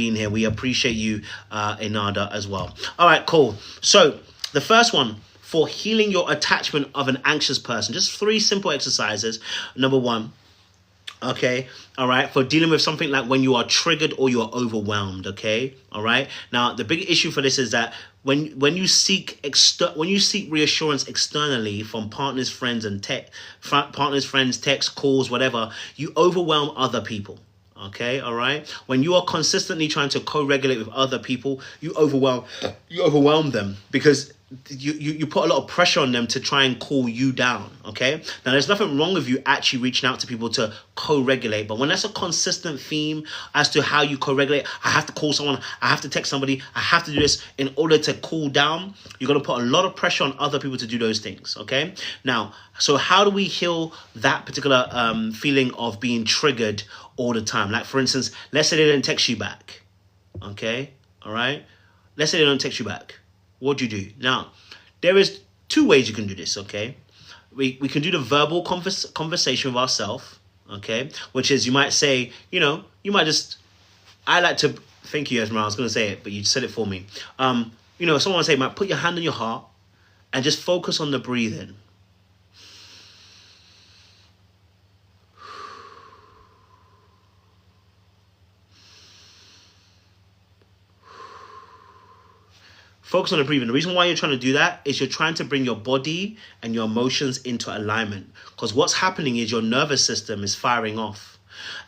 being here. We appreciate you, Inada, as well. All right, cool. So the first one, for healing your attachment of an anxious person, just 3 simple exercises. Number 1, okay, all right, for dealing with something like when you are triggered or you are overwhelmed. Okay, all right. Now the big issue for this is that when you seek reassurance externally from partners, friends, and text, calls, whatever, you overwhelm other people. Okay, all right. When you are consistently trying to co-regulate with other people, you overwhelm them, because you put a lot of pressure on them to try and cool you down. Okay, now there's nothing wrong with you actually reaching out to people to co-regulate, but when that's a consistent theme as to how you co-regulate, I have to call someone, I have to text somebody, I have to do this in order to cool down, you're going to put a lot of pressure on other people to do those things. Okay, now, so how do we heal that particular feeling of being triggered all the time? Like, for instance, let's say they didn't text you back. Okay, all right, let's say they don't text you back. What do you do? Now, there is 2 ways you can do this, okay? We can do the verbal conversation with ourselves, okay? Which is, you might say, you might just, I like to, thank you, Esmeralda, I was going to say it, but you said it for me. Someone will say, put your hand on your heart and just focus on the breathing. Focus on the breathing. The reason why you're trying to do that is you're trying to bring your body and your emotions into alignment. Because what's happening is your nervous system is firing off.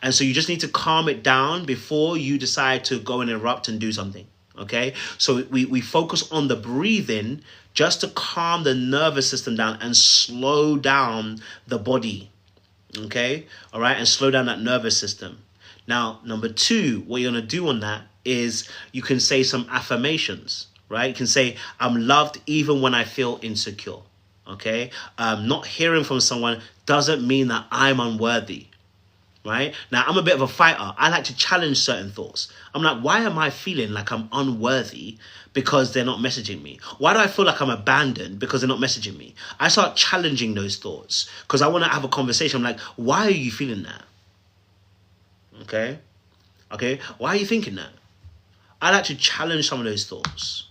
And so you just need to calm it down before you decide to go and erupt and do something. Okay? So we focus on the breathing just to calm the nervous system down and slow down the body. Okay? All right? And slow down that nervous system. Now, number 2, what you're going to do on that is you can say some affirmations. Right? You can say, I'm loved even when I feel insecure. Okay? Not hearing from someone doesn't mean that I'm unworthy. Right? Now, I'm a bit of a fighter. I like to challenge certain thoughts. I'm like, why am I feeling like I'm unworthy because they're not messaging me? Why do I feel like I'm abandoned because they're not messaging me? I start challenging those thoughts because I want to have a conversation. I'm like, why are you feeling that? Okay? Okay? Why are you thinking that? I like to challenge some of those thoughts.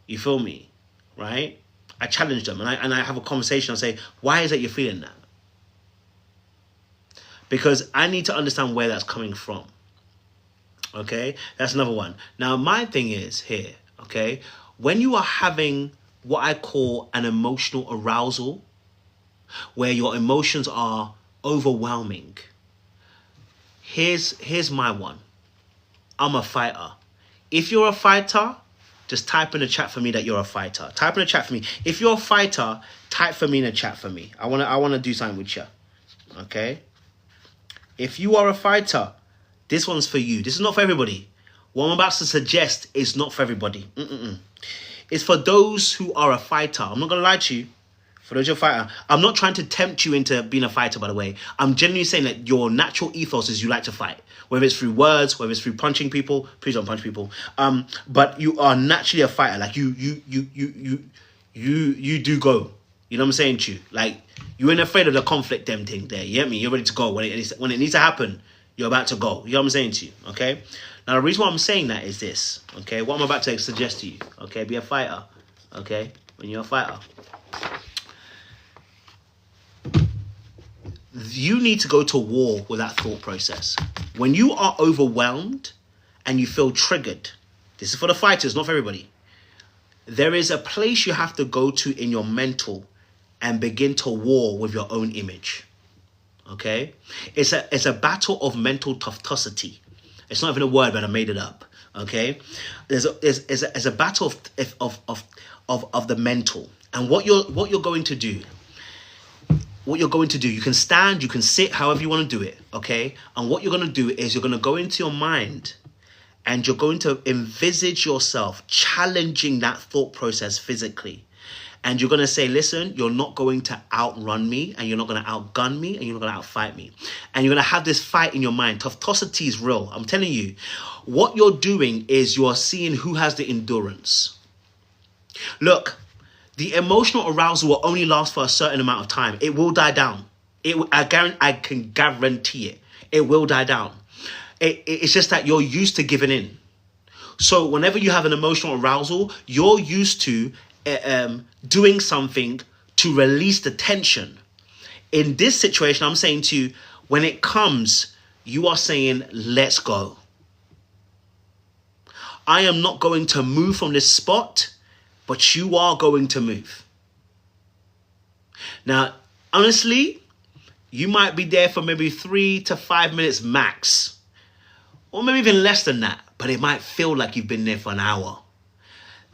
You feel me, right? I challenge them and I have a conversation. I say, why is it you're feeling that? Because I need to understand where that's coming from. Okay, that's another one. Now, my thing is here, okay, when you are having what I call an emotional arousal, where your emotions are overwhelming, here's my one. I'm a fighter. If you're a fighter, just type in the chat for me that you're a fighter. Type in the chat for me. If you're a fighter, type for me in the chat for me. I wanna do something with you. Okay? If you are a fighter, this one's for you. This is not for everybody. What I'm about to suggest is not for everybody. It's for those who are a fighter. I'm not gonna lie to you. For those who are a fighter, I'm not trying to tempt you into being a fighter, by the way. I'm genuinely saying that your natural ethos is you like to fight. Whether it's through words, whether it's through punching people, please don't punch people. But you are naturally a fighter. Like you do go. You know what I'm saying to you? Like, you ain't afraid of the conflict them thing there. You get me? You're ready to go. When it needs to happen, you're about to go. You know what I'm saying to you? Okay? Now, the reason why I'm saying that is this. Okay? What I'm about to suggest to you. Okay? Be a fighter. Okay? When you're a fighter. You need to go to war with that thought process. When you are overwhelmed and you feel triggered, this is for the fighters, not for everybody. There is a place you have to go to in your mental and begin to war with your own image. Okay? It's a battle of mental toughness. It's not even a word, but I made it up. Okay? There's a battle of the mental. And what you're going to do, you can stand, you can sit, however you want to do it, okay? And what you're going to do is you're going to go into your mind and you're going to envisage yourself challenging that thought process physically. And you're going to say, listen, you're not going to outrun me, and you're not going to outgun me, and you're not going to outfight me. And you're going to have this fight in your mind. Toughness is real. I'm telling you, what you're doing is you're seeing who has the endurance. Look, the emotional arousal will only last for a certain amount of time. It will die down. I can guarantee it. It will die down. It's just that you're used to giving in. So whenever you have an emotional arousal, you're used to doing something to release the tension. In this situation, I'm saying to you, when it comes, you are saying, let's go. I am not going to move from this spot, but you are going to move. Now, honestly, you might be there for maybe 3 to 5 minutes max, or maybe even less than that, but it might feel like you've been there for an hour.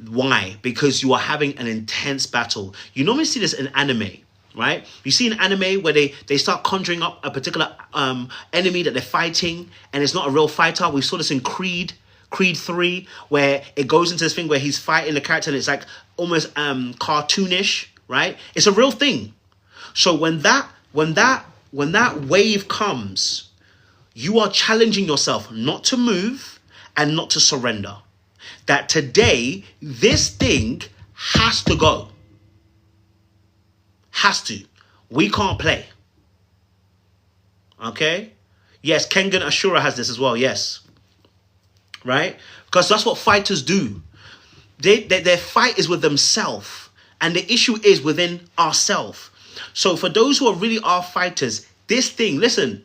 Why? Because you are having an intense battle. You normally see this in anime, right? You see an anime where they start conjuring up a particular enemy that they're fighting, and it's not a real fighter. We saw this in Creed 3, where it goes into this thing where he's fighting the character and it's like almost cartoonish, right? It's a real thing. So when that wave comes, you are challenging yourself not to move and not to surrender. That today, this thing has to go. Has to. We can't play. Okay? Yes, Kengan Ashura has this as well, yes. Right? Because that's what fighters do. Their fight is with themselves. And the issue is within ourselves. So for those who really are fighters, this thing, listen,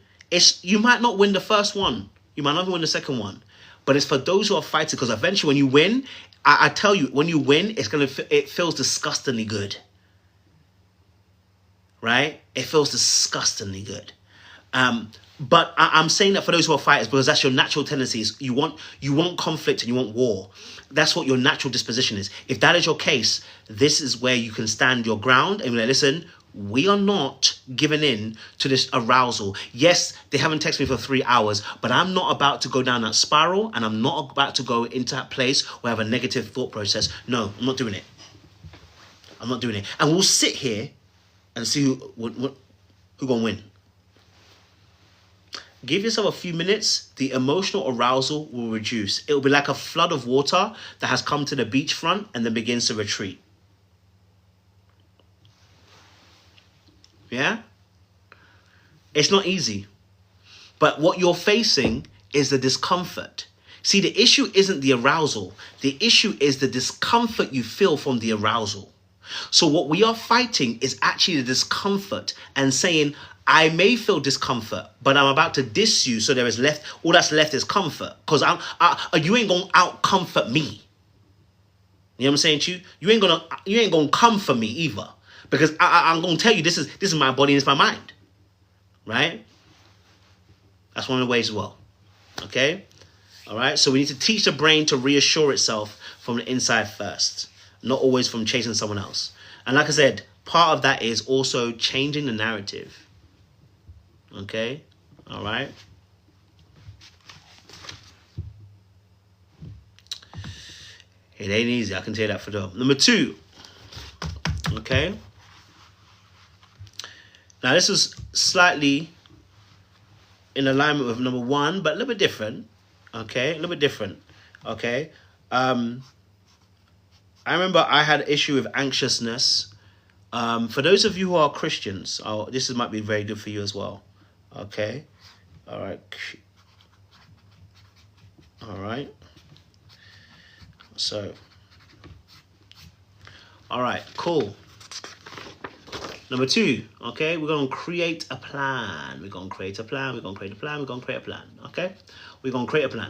you might not win the first one. You might not win the second one. But it's for those who are fighters, because eventually when you win, I tell you, when you win, it feels disgustingly good. Right? It feels disgustingly good. But I'm saying that for those who are fighters, because that's your natural tendencies. You want conflict and you want war. That's what your natural disposition is. If that is your case, this is where you can stand your ground and be like, listen, we are not giving in to this arousal. Yes, they haven't texted me for 3 hours, but I'm not about to go down that spiral, and I'm not about to go into that place where I have a negative thought process. No, I'm not doing it. I'm not doing it. And we'll sit here and see who gonna win. Give yourself a few minutes. The emotional arousal will reduce. It will be like a flood of water that has come to the beachfront and then begins to retreat. Yeah? It's not easy. But what you're facing is the discomfort. See, the issue isn't the arousal. The issue is the discomfort you feel from the arousal. So what we are fighting is actually the discomfort and saying, I may feel discomfort, but I'm about to diss you, so all that's left is comfort. Because you ain't gonna out comfort me. You know what I'm saying to you? You ain't gonna come for me either. Because I'm gonna tell you this is my body and it's my mind. Right? That's one of the ways as well. Okay? Alright, so we need to teach the brain to reassure itself from the inside first, not always from chasing someone else. And like I said, part of that is also changing the narrative. Okay? Alright? It ain't easy, I can tell you that for them. Number 2. Okay? Now this is slightly in alignment with number 1, but a little bit different. Okay? A little bit different. Okay? I remember I had an issue with anxiousness. For those of you who are Christians, this might be very good for you as well. Okay? Alright. Alright. So. Alright, cool. Number 2, okay? We're going to create a plan. We're going to create a plan. We're going to create a plan. We're going to create a plan. Okay? We're going to create a plan.